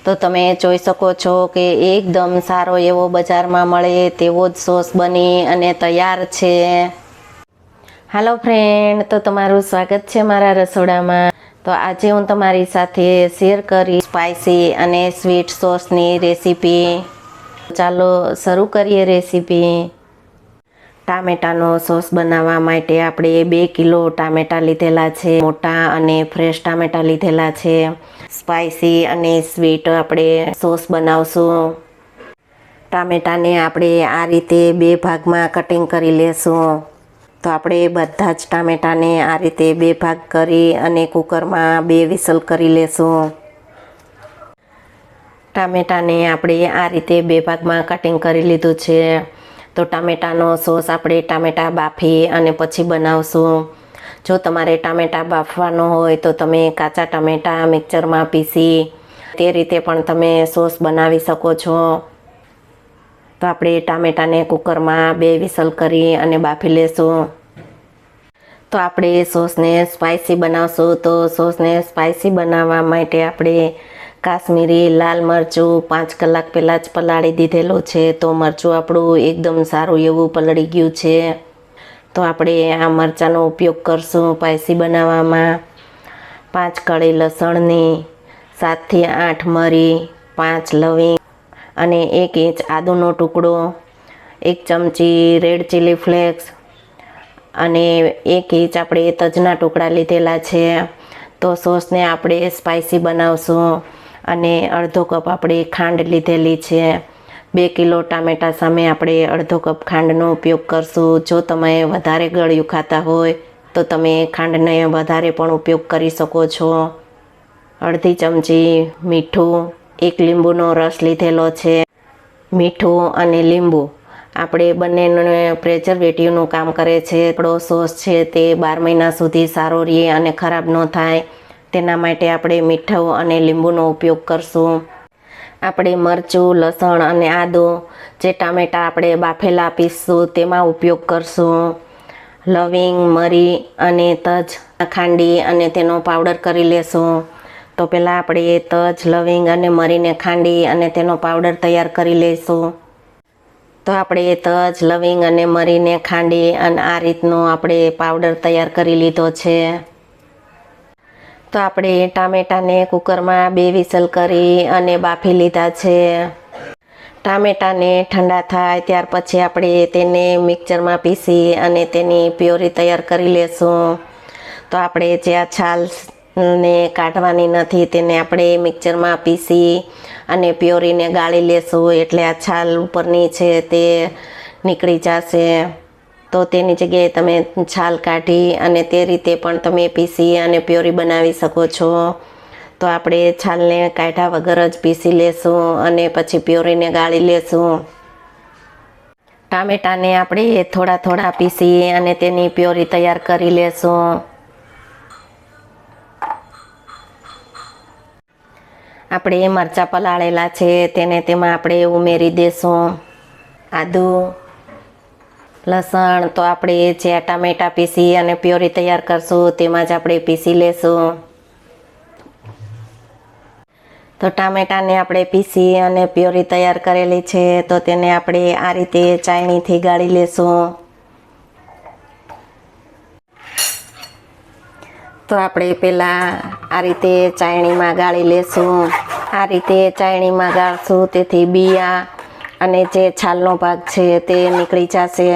તો તમે જોઈ શકો છો કે એકદમ સારો એવો બજારમાં મળે તેવો જ સોસ બની અને તૈયાર છે। હાલો ફ્રેન્ડ, તો તમારું સ્વાગત છે મારા રસોડામાં। તો આજે હું તમારી સાથે શેર કરીશ સ્પાઇસી અને સ્વીટ સોસની રેસીપી। ચાલો શરૂ કરીએ રેસીપી। ટામેટાનો સોસ બનાવવા માટે આપણે 2 કિલો ટામેટા લીધેલા છે, મોટા અને ફ્રેશ ટામેટા લીધેલા છે। સ્પાઇસી અને સ્વીટ આપણે સોસ બનાવશું। ટામેટાને આપણે આ રીતે 2 ભાગમાં કટિંગ કરી લેશું। તો આપણે બધા જ ટામેટાને આ રીતે 2 ભાગ કરી અને કુકરમાં 2 વિસલ કરી લેશું। ટામેટાને આપણે આ રીતે 2 ભાગમાં કટિંગ કરી લીધું છે। તો ટામેટાનો સોસ આપણે ટામેટા બાફી અને પછી બનાવશું। જો તમારે ટામેટા બાફવાનો હોય તો તમે કાચા ટામેટા મિક્સરમાં પીસી તે રીતે પણ તમે સોસ બનાવી શકો છો। તો આપણે ટામેટાને કુકરમાં 2 વિસલ કરી અને બાફી લેશું। તો આપણે સોસને સ્પાઇસી બનાવશું। તો સોસને સ્પાઇસી બનાવવા માટે આપણે કાશ્મીરી લાલ મરચું 5 કલાક પહેલાં જ પલાળી દીધેલું છે। તો મરચું આપણું એકદમ સારું એવું પલળી ગયું છે। તો આપણે આ મરચાંનો ઉપયોગ કરશું સ્પાઇસી બનાવવામાં। 5 કળી લસણની, 7 થી 8 મરી, 5 લવિંગ અને 1 ઇંચ આદુનો ટુકડો, 1 ચમચી રેડ ચીલી ફ્લેક્સ અને 1 ઇંચ આપણે તજના ટુકડા લીધેલા છે। તો સોસને આપણે સ્પાઇસી બનાવશું અને અડધો કપ આપણે ખાંડ લીધેલી છે। 2 કિલો ટામેટા સામે આપણે અડધો કપ ખાંડનો ઉપયોગ કરશું। જો તમે વધારે ગળ્યું ખાતા હોય તો તમે ખાંડને વધારે પણ ઉપયોગ કરી શકો છો। અડધી ચમચી મીઠું, 1 લીંબુનો રસ લીધેલો છે। મીઠું અને લીંબુ આપણે બંનેને પ્રિઝર્વેટિવનું કામ કરે છે। આપણો સોસ છે તે 12 મહિના સુધી સારો રહે અને ખરાબ ન થાય તેના માટે આપણે મીઠું અને લીંબુનો ઉપયોગ કરશું। આપણે મરચું, લસણ અને આદું જે ટામેટા આપણે બાફેલા પીસશું તેમાં ઉપયોગ કરશું। લવિંગ, મરી અને તજ ખાંડી અને તેનો પાવડર કરી લેશું। તો પહેલાં આપણે તજ, લવિંગ અને મરીને ખાંડી અને તેનો પાવડર તૈયાર કરી લઈશું। તો આપણે તજ, લવિંગ અને મરીને ખાંડી અને આ રીતનો આપણે પાવડર તૈયાર કરી લીધો છે। તો આપણે ટામેટાને કુકરમાં 2 વિસલ કરી અને બાફી લીધા છે। ટામેટાને ઠંડા થાય ત્યાર પછી આપણે તેને મિક્સરમાં પીસી અને તેની પ્યોરી તૈયાર કરી લેશું। તો આપણે જે આ છાલને કાઢવાની નથી તેને આપણે મિક્સરમાં પીસી અને પ્યોરીને ગાળી લેશું એટલે આ છાલ ઉપરની છે તે નીકળી જશે। તો તેની જગ્યાએ તમે છાલ કાઢી અને તે રીતે પણ તમે પીસી અને પ્યોરી બનાવી શકો છો। તો આપણે છાલને કાઢ્યા વગર જ પીસી લેશું અને પછી પ્યોરીને ગાળી લેશું। ટામેટાને આપણે થોડા થોડા પીસી અને તેની પ્યોરી તૈયાર કરી લેશું। આપણે મરચાં પલાળેલા છે તેને તેમાં આપણે ઉમેરી દેશું। આદુ, લસણ તો આપણે જે ટામેટા પીસી અને પ્યોરી તૈયાર કરશું તેમાં જ આપણે પીસી લેશું। તો ટામેટાને આપણે પીસી અને પ્યોરી તૈયાર કરેલી છે તો તેને આપણે આ રીતે ચાળણીથી ગાળી લેશું। તો આપણે પહેલાં આ રીતે ચાળણીમાં ગાળી લેશું। આ રીતે ચાળણીમાં ગાળશું તેથી બિયા અને જે છાલનો ભાગ છે તે નીકળી જશે।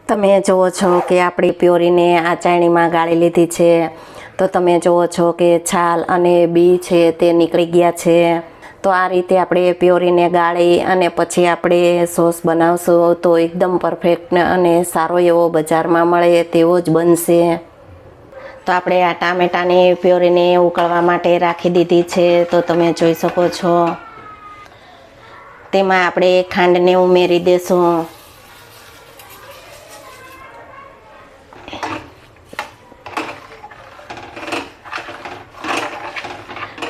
તમે જુઓ છો કે આપણી પ્યોરીને આ ચાળણીમાં ગાળી લીધી છે। તો તમે જુઓ છો કે છાલ અને બી છે તે નીકળી ગયા છે। તો આ રીતે આપણે પ્યોરીને ગાળી અને પછી આપણે સોસ બનાવશું તો એકદમ પરફેક્ટ અને સારો એવો બજારમાં મળે તેવો જ બનશે। તો આપણે આ ટામેટાની પ્યોરીને ઉકળવા માટે રાખી દીધી છે। તો તમે જોઈ શકો છો તેમાં આપણે ખાંડને ઉમેરી દેશું।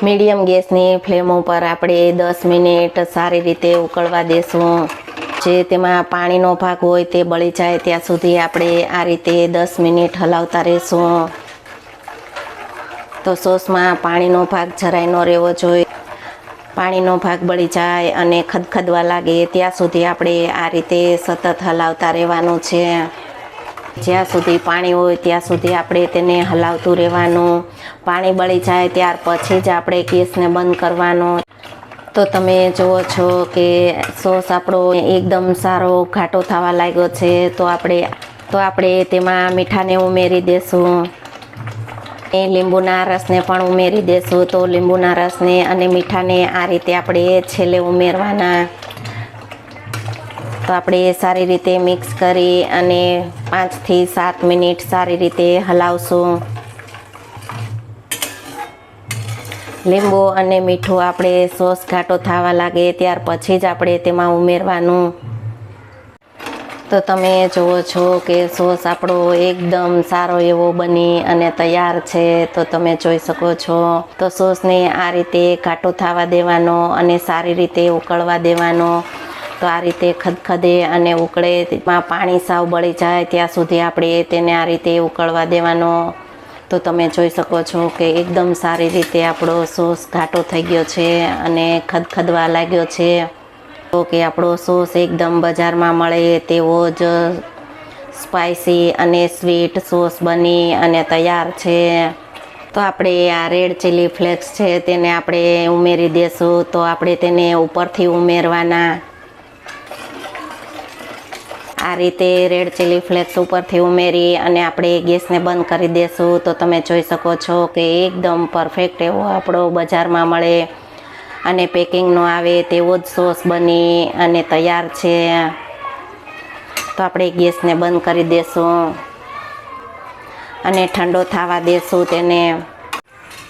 મીડિયમ ગેસની ફ્લેમ ઉપર આપણે 10 મિનિટ સારી રીતે ઉકળવા દેશું। જે તેમાં પાણીનો ભાગ હોય તે બળી જાય ત્યાં સુધી આપણે આ રીતે 10 મિનિટ હલાવતા રહેશું। તો સોસમાં પાણીનો ભાગ જરાય ન રહેવો જોઈએ. પાણીનો ભાગ બળી જાય અને ખદખદવા લાગે ત્યાં સુધી આપણે આ રીતે સતત હલાવતા રહેવાનું છે. જ્યાં સુધી પાણી હોય ત્યાં સુધી આપણે તેને હલાવતું રહેવાનું. પાણી બળી જાય ત્યાર પછી જ આપણે ગેસને બંધ કરવાનો. તો તમે જુઓ છો કે સોસ આપણો એકદમ સારો ઘાટો થવા લાગ્યો છે. તો આપણે તેમાં મીઠાને ઉમેરી દેશું. લીંબુના રસને પણ ઉમેરી દેશું. તો લીંબુના રસને અને મીઠાને આ રીતે આપણે છેલ્લે ઉમેરવાના. તો આપણે સારી રીતે મિક્સ કરી અને 5 થી 7 મિનિટ સારી રીતે હલાવશું. લીંબુ અને મીઠું આપણે સોસ ઘાટો થવા લાગે ત્યાર પછી જ આપણે તેમાં ઉમેરવાનું. તો તમે જુઓ છો કે સોસ આપણો એકદમ સારો એવો બની અને તૈયાર છે. તો તમે જોઈ શકો છો. તો સોસને આ રીતે ઘાટો થવા દેવાનો અને સારી રીતે ઉકળવા દેવાનો. તો આ રીતે ખદખદે અને ઉકળે તેમાં પાણી સાવ બળી જાય ત્યાં સુધી આપણે તેને આ રીતે ઉકળવા દેવાનો. તો તમે જોઈ શકો છો કે એકદમ સારી રીતે આપણો સોસ ઘાટો થઈ ગયો છે અને ખદખદવા લાગ્યો છે. તો કે આપણો સોસ એકદમ બજારમાં મળે તેવો જ સ્પાઇસી અને સ્વીટ સોસ બની અને તૈયાર છે. તો આપણે આ રેડ ચીલી ફ્લેક્સ છે તેને આપણે ઉમેરી દેશું. તો આપણે તેને ઉપરથી ઉમેરવાના. આ રીતે રેડ ચીલી ફ્લેક્સ ઉપરથી ઉમેરી અને આપણે ગેસને બંધ કરી દેશું. તો તમે જોઈ શકો છો કે એકદમ પરફેક્ટ એવો આપણો બજારમાં મળે અને પેકિંગનો આવે તેવો જ સોસ બની અને તૈયાર છે. તો આપણે ગેસને બંધ કરી દેશું અને ઠંડો થવા દેશું તેને.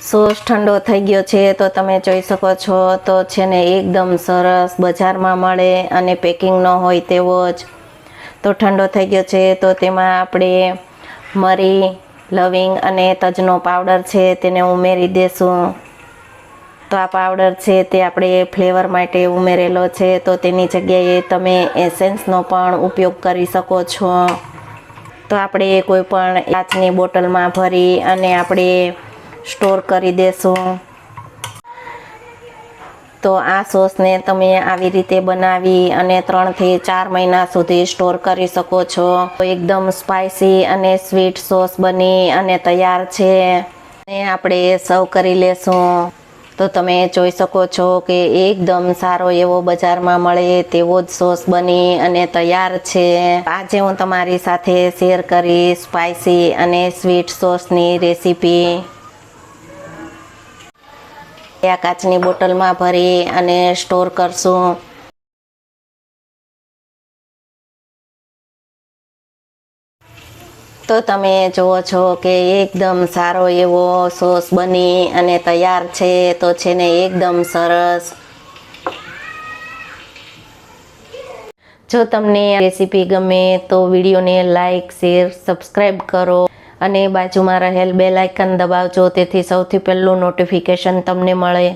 સોસ ઠંડો થઈ ગયો છે તો તમે જોઈ શકો છો. તો છે ને એકદમ સરસ બજારમાં મળે અને પેકિંગ ન હોય તેવો જ. તો ઠંડો થઈ ગયો છે તો તેમાં આપણે મરી, લવિંગ અને તજનો પાવડર છે તેને ઉમેરી દેશું. તો આ પાવડર છે તે આપણે ફ્લેવર માટે ઉમેરેલો છે. તો તેની જગ્યાએ તમે એસેન્સનો પણ ઉપયોગ કરી શકો છો. તો આપણે કોઈ પણ કાચની બોટલમાં ભરી અને આપણે સ્ટોર કરી દેશું. તો આ સોસને તમે આવી રીતે બનાવી અને 3 થી 4 મહિના સુધી સ્ટોર કરી શકો છો. એકદમ સ્પાઇસી અને સ્વીટ સોસ બની અને તૈયાર છે. આપણે સર્વ કરી લેશું. તો તમે જોઈ શકો છો કે એકદમ સારો એવો બજારમાં મળે તેવો જ સોસ બની અને તૈયાર છે. આજે હું તમારી સાથે શેર કરી સ્પાઇસી અને સ્વીટ સોસની રેસીપી. આ કાચની બોટલમાં ભરી અને સ્ટોર કરશું. તો તમે જુઓ છો કે એકદમ સારો એવો સોસ બની અને તૈયાર છે. તો છે ને એકદમ સરસ. જો તમને આ રેસીપી ગમે તો વિડીયોને લાઈક, શેર, સબસ્ક્રાઈબ કરો અને બાજુમાં રહેલ બેલ આઇકન દબાવજો. તેથી સૌથી પહેલું નોટિફિકેશન તમને મળે.